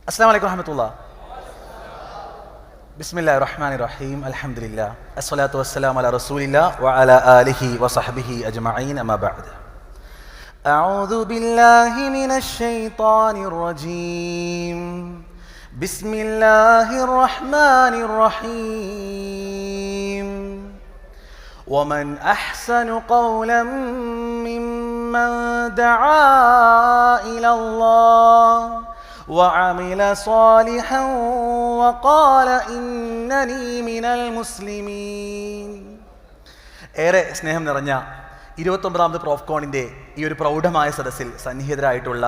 Assalamu alaikum warahmatullah. Bismillahir Rahmanir Rahim. Alhamdulillah. Assalatu wassalamu ala Rasulillah wa ala alihi wa sahbihi ajma'in. Amma ba'd. A'udhu billahi minash shaitanir rajim. Bismillahir Rahmanir Rahim. ومن أحسن قولا ممن دعا إلى الله وعمل صالحا وقال إنني من المسلمين. ഏറെ സ്നേഹം നിറഞ്ഞ 29ാമത് പ്രോഫ്കോണിൻ്റെ ഈ ഒരു പ്രൗഢമായ സദസ്സിൽ സന്നിഹിതരായിട്ടുള്ള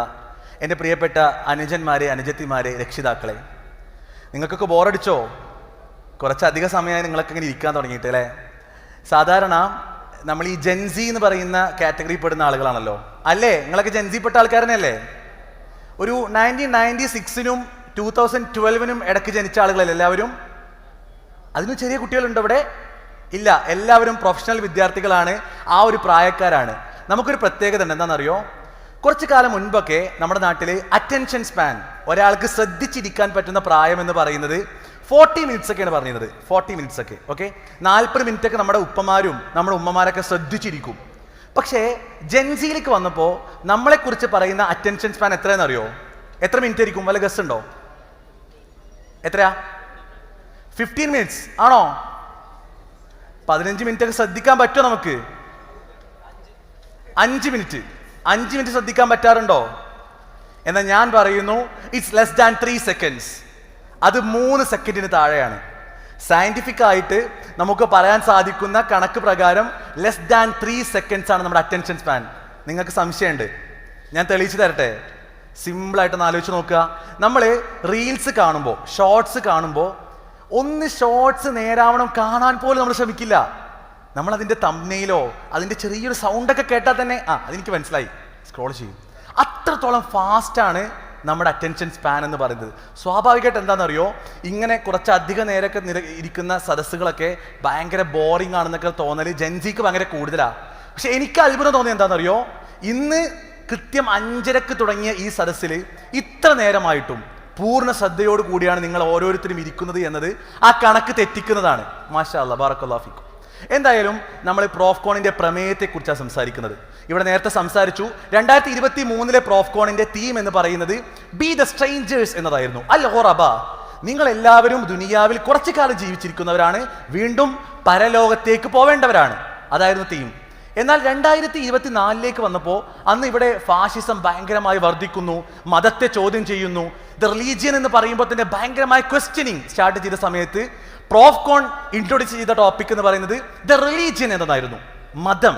എൻ്റെ പ്രിയപ്പെട്ട അനുജന്മാരെ, അനുജത്തിമാരെ, രക്ഷിതാക്കളെ, നിങ്ങൾക്കൊക്കെ ബോറടിച്ചോ? കുറച്ചധിക സമയമായി നിങ്ങളൊക്കെ ഇങ്ങനെ ഇരിക്കാൻ തുടങ്ങിയിട്ട് അല്ലേ? സാധാരണ നമ്മൾ ഈ ജെൻസി എന്ന് പറയുന്ന കാറ്റഗറി പെടുന്ന ആളുകളാണല്ലോ അല്ലേ? നിങ്ങളൊക്കെ ജെൻസി പെട്ട ആൾക്കാരനല്ലേ? ഒരു 1996-നും 2012-നും ഇടയ്ക്ക് ജനിച്ച ആളുകളല്ലേ എല്ലാവരും? അതിന് ചെറിയ കുട്ടികളുണ്ടോ ഇവിടെ? ഇല്ല, എല്ലാവരും പ്രൊഫഷണൽ വിദ്യാർത്ഥികളാണ്, ആ ഒരു പ്രായക്കാരാണ്. നമുക്കൊരു പ്രത്യേകത ഉണ്ട്, എന്താണെന്നറിയോ? കുറച്ചു കാലം മുൻപൊക്കെ നമ്മുടെ നാട്ടിൽ അറ്റൻഷൻ സ്പാൻ, ഒരാൾക്ക് ശ്രദ്ധിച്ചിരിക്കാൻ പറ്റുന്ന പ്രായം എന്ന് പറയുന്നത് 40 മിനിറ്റ്സ് ഒക്കെയാണ് പറഞ്ഞിരുന്നത്. 40 മിനിറ്റ്സ് ഒക്കെ, ഓക്കെ, 40 മിനിറ്റ് ഒക്കെ നമ്മുടെ ഉപ്പമാരും നമ്മുടെ ഉമ്മമാരൊക്കെ ശ്രദ്ധിച്ചിരിക്കും. പക്ഷേ ജെൻസിയിലേക്ക് വന്നപ്പോൾ നമ്മളെക്കുറിച്ച് പറയുന്ന അറ്റൻഷൻ സ്പാൻ എത്രയെന്ന് അറിയോ? എത്ര മിനിറ്റ് ആയിരിക്കും? വല്ല ഗസ് ഉണ്ടോ? എത്രയാ? 15 മിനിറ്റ്സ് ആണോ? 15 മിനിറ്റ് ഒക്കെ ശ്രദ്ധിക്കാൻ പറ്റുമോ നമുക്ക്? 5 മിനിറ്റ് ശ്രദ്ധിക്കാൻ പറ്റാറുണ്ടോ? എന്നാൽ ഞാൻ പറയുന്നു ഇറ്റ്സ് ലെസ് ദാൻ 3 സെക്കൻഡ്സ്. അത് 3 സെക്കൻഡിന് താഴെയാണ്. സയന്റിഫിക് ആയിട്ട് നമുക്ക് പറയാൻ സാധിക്കുന്ന കണക്ക് പ്രകാരം ലെസ് ദാൻ 3 സെക്കൻഡ്സ് ആണ് നമ്മുടെ അറ്റൻഷൻ സ്പാൻ. നിങ്ങൾക്ക് സംശയമുണ്ട്? ഞാൻ തെളിയിച്ചു തരട്ടെ. സിമ്പിളായിട്ടൊന്ന് ആലോചിച്ച് നോക്കുക. നമ്മൾ റീൽസ് കാണുമ്പോൾ, ഷോർട്സ് കാണുമ്പോൾ, ഒന്ന് ഷോർട്സ് നേരാവണം കാണാൻ പോലും നമ്മൾ ശ്രമിക്കില്ല. നമ്മൾ അതിൻ്റെ തംബ്നെയിലോ അതിൻ്റെ ചെറിയൊരു സൗണ്ടൊക്കെ കേട്ടാൽ തന്നെ അതെനിക്ക് മനസ്സിലായി, സ്ക്രോൾ ചെയ്യും. അത്രത്തോളം ഫാസ്റ്റാണ് നമ്മുടെ അറ്റൻഷൻ സ്പാൻ എന്ന് പറയുന്നത്. സ്വാഭാവികമായിട്ട് എന്താണെന്നറിയോ, ഇങ്ങനെ കുറച്ചധിക നേരമൊക്കെ ഇരിക്കുന്ന സദസ്സുകളൊക്കെ ഭയങ്കര ബോറിംഗ് ആണെന്നൊക്കെ തോന്നൽ ജെൻസിക്ക് ഭയങ്കര കൂടുതലാണ്. പക്ഷെ എനിക്ക് അത്ഭുതം തോന്നിയത് എന്താണെന്നറിയോ, ഇന്ന് കൃത്യം 5:30 തുടങ്ങിയ ഈ സദസ്സിൽ ഇത്ര നേരമായിട്ടും പൂർണ്ണ ശ്രദ്ധയോട് കൂടിയാണ് നിങ്ങൾ ഓരോരുത്തരും ഇരിക്കുന്നത് എന്നത് ആ കണക്ക് തെറ്റിക്കുന്നതാണ്. മാഷാ അല്ലാ, ബാറക്കല്ലാഹു ഫീക്കും. എന്തായാലും നമ്മൾ പ്രോഫ്കോണിന്റെ പ്രമേയത്തെക്കുറിച്ചാണ് സംസാരിക്കുന്നത്. ഇവിടെ നേരത്തെ സംസാരിച്ചു, 2023 പ്രോഫ്കോണിന്റെ തീം എന്ന് പറയുന്നത് ബി ദ സ്ട്രേഞ്ചേഴ്സ് എന്നതായിരുന്നു. അൽ ഖുറബ, നിങ്ങൾ എല്ലാവരും ദുനിയാവിൽ കുറച്ചു കാലം ജീവിച്ചിരിക്കുന്നവരാണ്, വീണ്ടും പരലോകത്തേക്ക് പോവേണ്ടവരാണ്, അതായിരുന്നു തീം. എന്നാൽ 2024 വന്നപ്പോൾ അന്ന് ഇവിടെ ഫാഷിസം ഭയങ്കരമായി വർദ്ധിക്കുന്നു, മതത്തെ ചോദ്യം ചെയ്യുന്നു. ദ റിലീജിയൻ എന്ന് പറയുമ്പോൾ തന്നെ ഭയങ്കരമായ ക്വസ്റ്റ്യനിങ് സ്റ്റാർട്ട് ചെയ്ത സമയത്ത് പ്രോഫ്കോൺ ഇൻട്രൊഡ്യൂസ് ചെയ്ത ടോപ്പിക് എന്ന് പറയുന്നത് ദ റിലീജിയൻ എന്നതായിരുന്നു. മതം,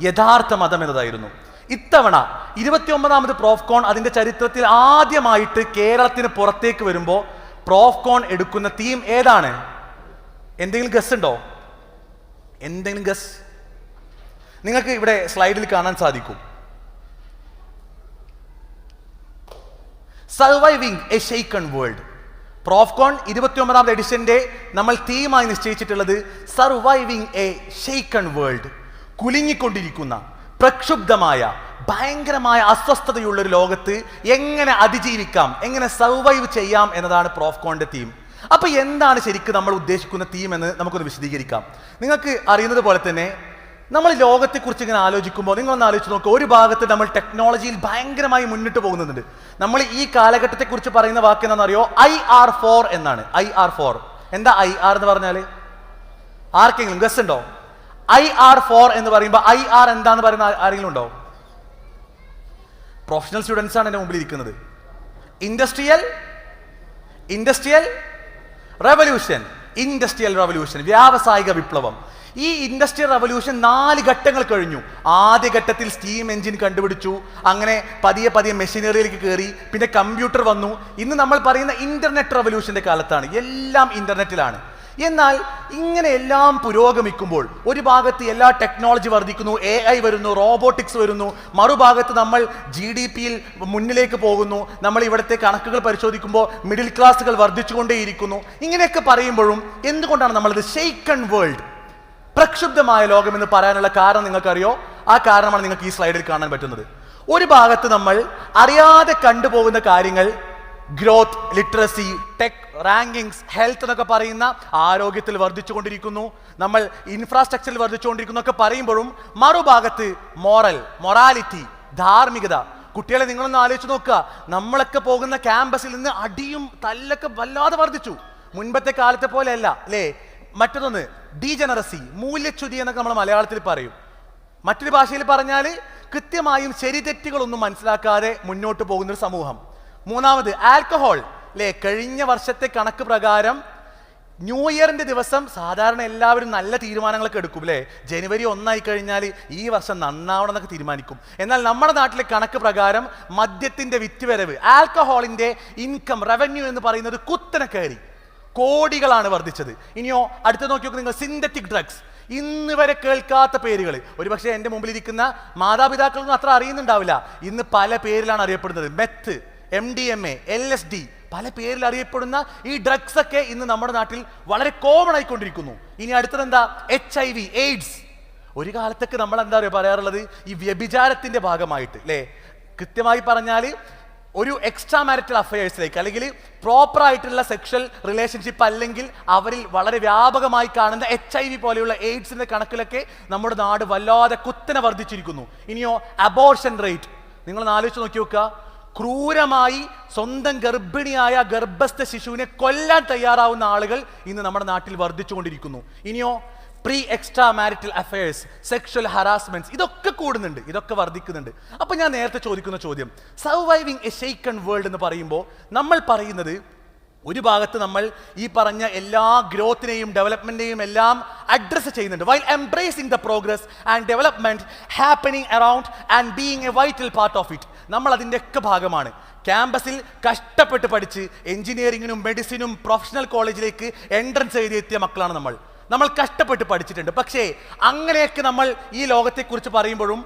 യഥാർത്ഥ മതം എന്നതായിരുന്നു. ഇത്തവണ 29ാമത് പ്രോഫ്കോൺ അതിന്റെ ചരിത്രത്തിൽ ആദ്യമായിട്ട് കേരളത്തിന് പുറത്തേക്ക് വരുമ്പോൾ പ്രോഫ്കോൺ എടുക്കുന്ന തീം ഏതാണ്? എന്തെങ്കിലും ഗസ് ഉണ്ടോ? എന്തെങ്കിലും ഗസ്? നിങ്ങൾക്ക് ഇവിടെ സ്ലൈഡിൽ കാണാൻ സാധിക്കും. Surviving a shaken world. Profcon 29ാമത് എഡിഷന്റെ നമ്മൾ തീമായി നിശ്ചയിച്ചിട്ടുള്ളത് സർവൈവിംഗ് എ ഷെയ്ക്കൺ വേൾഡ്. കുലുങ്ങിക്കൊണ്ടിരിക്കുന്ന, പ്രക്ഷുബ്ധമായ, ഭയങ്കരമായ അസ്വസ്ഥതയുള്ള ഒരു ലോകത്ത് എങ്ങനെ അതിജീവിക്കാം, എങ്ങനെ സർവൈവ് ചെയ്യാം എന്നതാണ് പ്രോഫ്കോണിന്റെ തീം. അപ്പൊ എന്താണ് ശരിക്കും നമ്മൾ ഉദ്ദേശിക്കുന്ന തീം എന്ന് നമുക്കൊന്ന് വിശദീകരിക്കാം. നിങ്ങൾക്ക് അറിയുന്നത് പോലെ തന്നെ നമ്മൾ ലോകത്തെക്കുറിച്ച് ഇങ്ങനെ ആലോചിക്കുമ്പോൾ നിങ്ങളൊന്ന് ആലോചിച്ച് നോക്കുക. ഒരു ഭാഗത്ത് നമ്മൾ ടെക്നോളജിയിൽ ഭയങ്കരമായി മുന്നിട്ട് പോകുന്നുണ്ട്. നമ്മൾ ഈ കാലഘട്ടത്തെക്കുറിച്ച് പറയുന്ന വാക്ക് എന്താണെന്നറിയോ? IR4 എന്നാണ്. IR4 എന്താ? IR എന്ന് പറഞ്ഞാൽ ആർക്കെങ്കിലും ഗസ് ഉണ്ടോ? IR4 എന്ന് പറയുമ്പോൾ IR എന്താന്ന് പറയുന്ന ആരെങ്കിലും ഉണ്ടോ? പ്രൊഫഷണൽ സ്റ്റുഡൻസ് ആണ് എൻ്റെ മുമ്പിൽ ഇരിക്കുന്നത്. ഇൻഡസ്ട്രിയൽ റെവല്യൂഷൻ, വ്യാവസായിക വിപ്ലവം. ഈ ഇൻഡസ്ട്രിയൽ റവല്യൂഷൻ 4 ഘട്ടങ്ങൾ കഴിഞ്ഞു. ആദ്യ ഘട്ടത്തിൽ സ്റ്റീം എഞ്ചിൻ കണ്ടുപിടിച്ചു, അങ്ങനെ പതിയെ മെഷീനറിയിലേക്ക് കയറി, പിന്നെ കമ്പ്യൂട്ടർ വന്നു. ഇന്ന് നമ്മൾ പറയുന്ന ഇന്റർനെറ്റ് റവല്യൂഷന്റെ കാലത്താണ്, എല്ലാം ഇന്റർനെറ്റിലാണ്. എന്നാൽ ഇങ്ങനെ എല്ലാം പുരോഗമിക്കുമ്പോൾ ഒരു ഭാഗത്ത് എല്ലാ ടെക്നോളജി വർദ്ധിക്കുന്നു, AI വരുന്നു, റോബോട്ടിക്സ് വരുന്നു, മറുഭാഗത്ത് നമ്മൾ GDP-യിൽ മുന്നിലേക്ക് പോകുന്നു. നമ്മൾ ഇവിടുത്തെ കണക്കുകൾ പരിശോധിക്കുമ്പോൾ മിഡിൽ ക്ലാസ്സുകൾ വർദ്ധിച്ചുകൊണ്ടേയിരിക്കുന്നു. ഇങ്ങനെയൊക്കെ പറയുമ്പോഴും എന്തുകൊണ്ടാണ് നമ്മളിത് ഷെയ്ക്കൺ വേൾഡ്, പ്രക്ഷുബ്ധമായ ലോകം എന്ന് പറയാനുള്ള കാരണം നിങ്ങൾക്കറിയോ? ആ കാരണമാണ് നിങ്ങൾക്ക് ഈ സ്ലൈഡിൽ കാണാൻ പറ്റുന്നത്. ഒരു ഭാഗത്ത് നമ്മൾ അറിയാതെ കണ്ടുപോകുന്ന കാര്യങ്ങൾ growth, literacy, tech, rankings, health എന്നൊക്കെ പറയുന്ന ആരോഗ്യത്തിൽ വർദ്ധിച്ചുകൊണ്ടിരിക്കുന്നു, നമ്മൾ ഇൻഫ്രാസ്ട്രക്ചറിൽ വർദ്ധിച്ചുകൊണ്ടിരിക്കുന്നു ഒക്കെ പറയുമ്പോഴും മറുഭാഗത്ത് മൊറാലിറ്റി, ധാർമ്മികത. കുട്ടികളെ നിങ്ങളൊന്ന് ആലോചിച്ച് നോക്കുക, നമ്മളൊക്കെ പോകുന്ന ക്യാമ്പസിൽ നിന്ന് അടിയും തല്ലൊക്കെ വല്ലാതെ വർദ്ധിച്ചു. മുൻപത്തെ കാലത്തെ പോലെയല്ല അല്ലേ? മറ്റൊന്ന് ഡീജനറസി, മൂല്യച്യുതി എന്നൊക്കെ നമ്മൾ മലയാളത്തിൽ പറയും. മറ്റൊരു ഭാഷയിൽ പറഞ്ഞാൽ കൃത്യമായും ശരിതെറ്റുകളൊന്നും മനസ്സിലാക്കാതെ മുന്നോട്ട് പോകുന്നൊരു സമൂഹം. മൂന്നാമത് ആൽക്കഹോൾ അല്ലേ? കഴിഞ്ഞ വർഷത്തെ കണക്ക് പ്രകാരം ന്യൂ ഇയറിന്റെ ദിവസം സാധാരണ എല്ലാവരും നല്ല തീരുമാനങ്ങളൊക്കെ എടുക്കും അല്ലേ? ജനുവരി 1 കഴിഞ്ഞാൽ ഈ വർഷം നന്നാവണം എന്നൊക്കെ തീരുമാനിക്കും. എന്നാൽ നമ്മുടെ നാട്ടിലെ കണക്ക് പ്രകാരം മദ്യത്തിന്റെ വിറ്റുവരവ്, ആൽക്കഹോളിന്റെ ഇൻകം, റവന്യൂ എന്ന് പറയുന്നത് കുത്തനെ കയറി, കോടികളാണ് വർദ്ധിച്ചത്. ഇനിയോ അടുത്ത് നോക്കി നോക്കുക നിങ്ങൾ, സിന്തറ്റിക് ഡ്രഗ്സ്, ഇന്ന് വരെ കേൾക്കാത്ത പേരുകൾ. ഒരുപക്ഷെ എൻ്റെ മുമ്പിലിരിക്കുന്ന മാതാപിതാക്കളൊന്നും അത്ര അറിയുന്നുണ്ടാവില്ല. ഇന്ന് പല പേരിലാണ് അറിയപ്പെടുന്നത്. മെത്ത്, MDMA, LSD, പല പേരിൽ അറിയപ്പെടുന്ന ഈ ഡ്രഗ്സ് ഒക്കെ ഇന്ന് നമ്മുടെ നാട്ടിൽ വളരെ കോമൺ ആയിക്കൊണ്ടിരിക്കുന്നു. ഇനി അടുത്തത് എന്താ? HIV, AIDS. ഒരു കാലത്തൊക്കെ നമ്മൾ എന്താ പറയുക പറയാറുള്ളത്, ഈ വ്യഭിചാരത്തിന്റെ ഭാഗമായിട്ട് അല്ലേ? കൃത്യമായി പറഞ്ഞാൽ ഒരു എക്സ്ട്രാ മാരിറ്റൽ അഫയേഴ്സിലേക്ക് അല്ലെങ്കിൽ പ്രോപ്പർ ആയിട്ടുള്ള സെക്ഷൽ റിലേഷൻഷിപ്പ് അല്ലെങ്കിൽ അവരിൽ വളരെ വ്യാപകമായി കാണുന്ന HIV പോലെയുള്ള എയ്ഡ്സിന്റെ കണക്കിലൊക്കെ നമ്മുടെ നാട് വല്ലാതെ കുത്തനെ വർദ്ധിച്ചിരിക്കുന്നു. ഇനിയോ അബോർഷൻ റേറ്റ്, നിങ്ങളൊന്ന് ആലോചിച്ച് നോക്കി നോക്കുക. ക്രൂരമായി സ്വന്തം ഗർഭിണിയായ ഗർഭസ്ഥ ശിശുവിനെ കൊല്ലാൻ തയ്യാറാവുന്ന ആളുകൾ ഇന്ന് നമ്മുടെ നാട്ടിൽ വർദ്ധിച്ചുകൊണ്ടിരിക്കുന്നു. ഇനിയോ pre extra marital affairs, sexual harassments, ഇതൊക്കെ കൂടുന്നുണ്ട്, ഇതൊക്കെ വർദ്ധിക്കുന്നുണ്ട്. അപ്പൊ ഞാൻ നേരത്തെ ചോദിക്കുന്ന ചോദ്യം, സർവൈവിങ് എ ഷെയ്ക്കൺ വേൾഡ് എന്ന് പറയുമ്പോൾ നമ്മൾ പറയുന്നത് ഒരു ഭാഗത്ത് നമ്മൾ ഈ പറഞ്ഞ എല്ലാ ഗ്രോത്തിനെയും ഡെവലപ്മെന്റിനെയും എല്ലാം അഡ്രസ് ചെയ്യുന്നുണ്ട്, while embracing the progress and development happening around and being A vital part of it. നമ്മൾ അതിൻ്റെ ഒക്കെ ഭാഗമാണ്. ക്യാമ്പസിൽ കഷ്ടപ്പെട്ട് പഠിച്ച് എഞ്ചിനീയറിങ്ങിനും മെഡിസിനും പ്രൊഫഷണൽ കോളേജിലേക്ക് എൻട്രൻസ് എഴുതിയെത്തിയ മക്കളാണ് നമ്മൾ കഷ്ടപ്പെട്ട് പഠിച്ചിട്ടുണ്ട്. പക്ഷേ അങ്ങനെയൊക്കെ നമ്മൾ ഈ ലോകത്തെക്കുറിച്ച് പറയുമ്പോഴും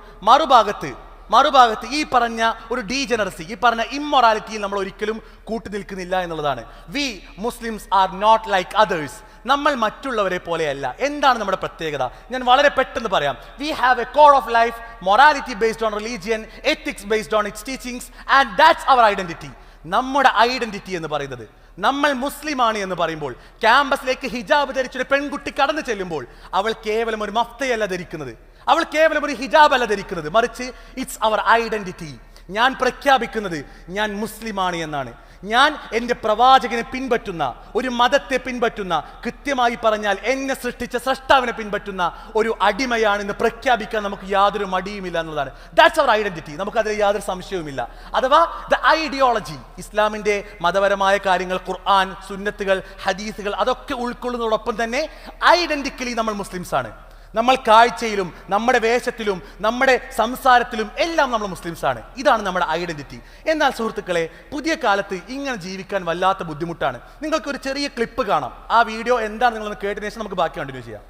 മറുഭാഗത്ത് ഈ പറഞ്ഞ ഒരു ഡീജനറസി, ഈ പറഞ്ഞ ഇമ്മൊറാലിറ്റിയിൽ നമ്മൾ ഒരിക്കലും കൂട്ടുനിൽക്കുന്നില്ല എന്നുള്ളതാണ്. We Muslims are not like others. നമ്മൾ മറ്റുള്ളവരെ പോലെയല്ല. എന്താണ് നമ്മുടെ പ്രത്യേകത? ഞാൻ വളരെ പെട്ടെന്ന് പറയാം. We have a code of life, morality based on religion, ethics based on its teachings, and that's our identity. നമ്മുടെ ഐഡന്റിറ്റി എന്ന് പറയുന്നത്, നമ്മൾ മുസ്ലിമാണ് എന്ന് പറയുമ്പോൾ, ക്യാമ്പസിലേക്ക് ഹിജാബ് ധരിച്ചൊരു പെൺകുട്ടി കടന്നു ചെല്ലുമ്പോൾ അവൾ കേവലം ഒരു മഫ്തയല്ല ധരിക്കുന്നത്, അവൾ കേവലം ഒരു ഹിജാബ് അല്ല ധരിക്കുന്നത്, മറിച്ച് ഇറ്റ്സ് അവർ ഐഡന്റിറ്റി. ഞാൻ പ്രഖ്യാപിക്കുന്നത് ഞാൻ മുസ്ലിമാണ് എന്നാണ്. ഞാൻ എൻ്റെ പ്രവാചകനെ പിൻപറ്റുന്ന, ഒരു മതത്തെ പിൻപറ്റുന്ന, കൃത്യമായി പറഞ്ഞാൽ എന്നെ സൃഷ്ടിച്ച സ്രഷ്ടാവിനെ പിൻപറ്റുന്ന ഒരു അടിമയാണെന്ന് പ്രഖ്യാപിക്കാൻ നമുക്ക് യാതൊരു മടിയുമില്ല എന്നുള്ളതാണ്. That's our identity. നമുക്കതിൽ യാതൊരു സംശയവുമില്ല. അഥവാ ദ ഐഡിയോളജി, ഇസ്ലാമിൻ്റെ മതപരമായ കാര്യങ്ങൾ, ഖുർആൻ, സുന്നത്തുകൾ, ഹദീസുകൾ, അതൊക്കെ ഉൾക്കൊള്ളുന്നതോടൊപ്പം തന്നെ ഐഡന്റിക്കലി നമ്മൾ മുസ്ലിംസ് ആണ്. നമ്മൾ കാഴ്ചയിലും നമ്മുടെ വേഷത്തിലും നമ്മുടെ സംസാരത്തിലും എല്ലാം നമ്മൾ മുസ്ലിംസ് ആണ്. ഇതാണ് നമ്മുടെ ഐഡന്റിറ്റി. എന്നാൽ സുഹൃത്തുക്കളെ, പുതിയ കാലത്ത് ഇങ്ങനെ ജീവിക്കാൻ വല്ലാത്ത ബുദ്ധിമുട്ടാണ്. നിങ്ങൾക്കൊരു ചെറിയ ക്ലിപ്പ് കാണാം. ആ വീഡിയോ എന്താണ് നിങ്ങളൊന്ന് കേട്ടതിന് ശേഷം നമുക്ക് ബാക്കി കണ്ടിന്യൂ ചെയ്യാം.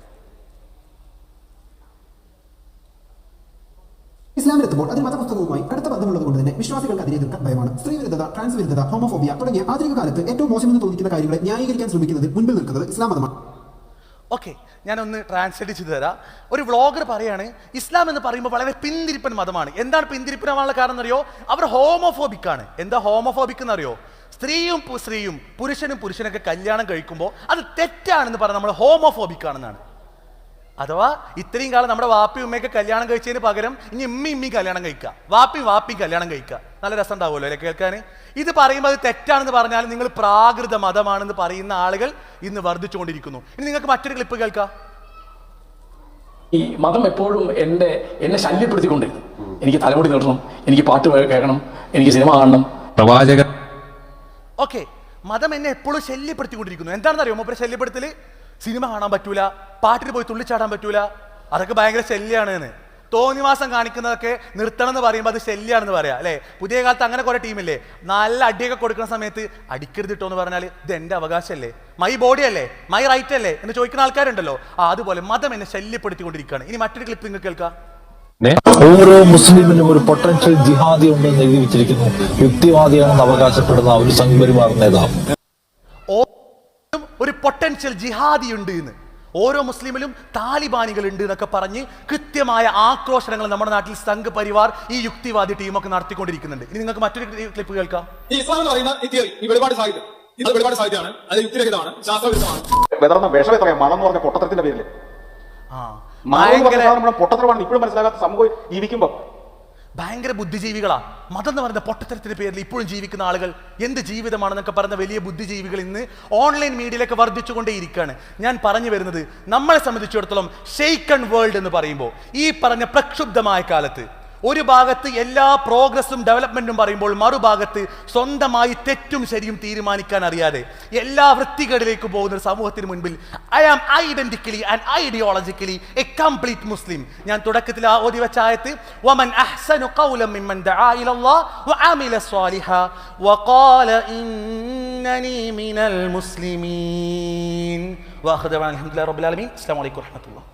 ഇസ്ലാമിലെത്തുമ്പോൾ അതിന് മതപുസ്തകവുമായി കടുത്ത ബന്ധമുള്ളത് കൊണ്ട് തന്നെ വിശ്വാസികൾക്ക് അതിനെ എതിർക്കാൻ ഭയമാണ്. സ്ത്രീ വിരുദ്ധത, ട്രാൻസ് വിരുദ്ധത, ഹോമോഫോബിയ തുടങ്ങിയ ആധുനിക കാലത്ത് ഏറ്റവും മോശമെന്ന് തോന്നിക്കുന്ന കാര്യങ്ങളെ ന്യായീകരിക്കാൻ ശ്രമിക്കുന്നതിൽ മുൻപിൽ നിൽക്കുന്നത് ഇസ്ലാം മതമാണ്. ഓക്കെ, ഞാനൊന്ന് ട്രാൻസ്ലേറ്റ് ചെയ്തു തരാം. ഒരു വ്ളോഗർ പറയാണ്, ഇസ്ലാം എന്ന് പറയുമ്പോൾ വളരെ പിന്തിരിപ്പൻ മതമാണ്. എന്താണ് പിന്തിരിപ്പനാവാനുള്ള കാരണം എന്നറിയോ? അവർ ഹോമോഫോബിക് ആണ്. എന്താ ഹോമോഫോബിക് എന്നറിയോ? സ്ത്രീയും പുരുഷനൊക്കെ കല്യാണം കഴിക്കുമ്പോൾ അത് തെറ്റാണെന്ന് പറഞ്ഞാൽ നമ്മൾ ഹോമോഫോബിക് ആണെന്നാണ്. അഥവാ ഇത്രയും കാലം നമ്മുടെ വാപ്പി ഉമ്മയൊക്കെ കല്യാണം കഴിച്ചതിന് പകരം ഇനി ഉമ്മയും കല്യാണം കഴിക്കുക, വാപ്പി കല്യാണം കഴിക്കുക. നല്ല രസം ഉണ്ടാവുമല്ലോ അല്ലെ കേൾക്കാൻ? ഇത് പറയുമ്പോൾ അത് തെറ്റാണെന്ന് പറഞ്ഞാൽ നിങ്ങൾ പ്രാകൃത മതമാണെന്ന് പറയുന്ന ആളുകൾ ഇന്ന് വർദ്ധിച്ചുകൊണ്ടിരിക്കുന്നു. ഇനി നിങ്ങൾക്ക് മറ്റൊരു ക്ലിപ്പ് കേൾക്കാം. ഈ മതം എപ്പോഴും എന്നെ ശല്യപ്പെടുത്തിക്കൊണ്ടിരുന്നു. എനിക്ക് തലമുടി നീട്ടണം, എനിക്ക് പാട്ട് കേൾക്കണം, എനിക്ക് സിനിമ കാണണം. പ്രവാചകൻ ഓക്കെ, മതം എന്നെ എപ്പോഴും ശല്യപ്പെടുത്തിക്കൊണ്ടിരിക്കുന്നു. എന്താണെന്ന് അറിയോ മൂപ്പരെ ശല്യപ്പെടുത്തല്? സിനിമ കാണാൻ പറ്റൂല, പാട്ടിന് പോയി തുള്ളിച്ചാടാൻ പറ്റൂല, അതൊക്കെ ഭയങ്കര ശല്യാണ് എന്ന്. തോന്നിവാസം കാണിക്കുന്നതൊക്കെ നിർത്തണം എന്ന് പറയുമ്പോൾ അത് ശല്യാണെന്ന് പറയാം അല്ലെ? പുതിയ കാലത്ത് അങ്ങനെ കുറെ ടീമില്ലേ, നല്ല അടിയൊക്കെ കൊടുക്കുന്ന സമയത്ത് അടിക്കരുത് കിട്ടോ എന്ന് പറഞ്ഞാൽ ഇത് എൻ്റെ അവകാശമല്ലേ, മൈ ബോഡി അല്ലേ, മൈ റൈറ്റ് അല്ലേ എന്ന് ചോദിക്കുന്ന ആൾക്കാരുണ്ടല്ലോ. അതുപോലെ മതം എന്നെ ശല്യപ്പെടുത്തിക്കൊണ്ടിരിക്കുകയാണ്. ഇനി മറ്റൊരു ക്ലിപ്പ് നിങ്ങൾക്ക് കേൾക്കാം. ഓരോ മുസ്ലിമിനും ഒരു പൊട്ടൻഷ്യൽ ജിഹാദി ഉണ്ടെന്ന് എഴുതി വെച്ചിരിക്കുന്നു. യുക്തിവാദിയാണെന്ന് അവകാശപ്പെടുന്ന ഒരു സംഘപരിവാർ നേതാവ് ഒരു പൊട്ടൻഷ്യൽ ജിഹാദി ഉണ്ട് എന്ന് ഓരോ മുസ്ലിമിലും താലിബാനികൾ ഉണ്ട് എന്നൊക്കെ പറഞ്ഞ് കൃത്യമായ ആക്രോശനങ്ങൾ നമ്മുടെ നാട്ടിൽ സംഘ് പരിവാർ ഈ യുക്തിവാദി ടീമൊക്കെ നടത്തിക്കൊണ്ടിരിക്കുന്നുണ്ട്. ഇനി നിങ്ങൾക്ക് മറ്റൊരു ക്ലിപ്പ് കേൾക്കാം. ഈ ഇസ്ലാം എന്ന് പറയുന്ന ഈ തിയറി, ഈ വെളിപാട് സാഹിത്യം, ഇത് വെളിപാട് സാഹിത്യമാണ്, അത് യുക്തിരഹിതമാണ്, ശാസ്ത്രവിരുദ്ധമാണ്. വിതർന്ന വിഷം എത്രയാണ് മണം എന്ന് പറഞ്ഞ പൊട്ടത്തരത്തിന്റെ പേരിൽ പൊട്ടത്തരമാണ് ഇപ്പോഴും മനസ്സിലാകാത്ത സമൂഹം ജീവിക്കുമ്പോ. ഭയങ്കര ബുദ്ധിജീവികളാ. മതം എന്ന് പറയുന്ന പൊട്ടത്തരത്തിന്റെ പേരിൽ ഇപ്പോഴും ജീവിക്കുന്ന ആളുകൾ എന്ത് ജീവിതമാണെന്നൊക്കെ പറയുന്ന വലിയ ബുദ്ധിജീവികൾ ഇന്ന് ഓൺലൈൻ മീഡിയയിലൊക്കെ വർദ്ധിച്ചുകൊണ്ടേയിരിക്കുകയാണ്. ഞാൻ പറഞ്ഞു വരുന്നത്, നമ്മളെ സംബന്ധിച്ചിടത്തോളം ഷെയ്ക്കൺ വേൾഡ് എന്ന് പറയുമ്പോൾ ഈ പറഞ്ഞ പ്രക്ഷുബ്ധമായ കാലത്ത് ഒരു ഭാഗത്ത് എല്ലാ പ്രോഗ്രസും ഡെവലപ്മെന്റും പറയുമ്പോൾ മറുഭാഗത്ത് സ്വന്തമായി തെറ്റും ശരിയും തീരുമാനിക്കാൻ അറിയാതെ എല്ലാ വൃത്തികേടിലേക്ക് പോകുന്ന ഒരു സമൂഹത്തിന് മുൻപിൽ I am identically and ideologically a complete Muslim. ഞാൻ തുടക്കത്തിൽ ഓതി വെച്ച ആയത്ത് വമൻ അഹ്സനു ഖൗലൻ മിമ്മൻ ദആ ഇലല്ലാഹ് വഅമില സ്വാലിഹാ വഖാല ഇന്നനി മിനൽ മുസ്ലിമീൻ. വഅഖദ അൽഹംദുലില്ലാഹി റബ്ബിൽ ആലമീൻ. അസ്സലാമു അലൈക്കും വറഹ്മത്തുള്ളാഹി.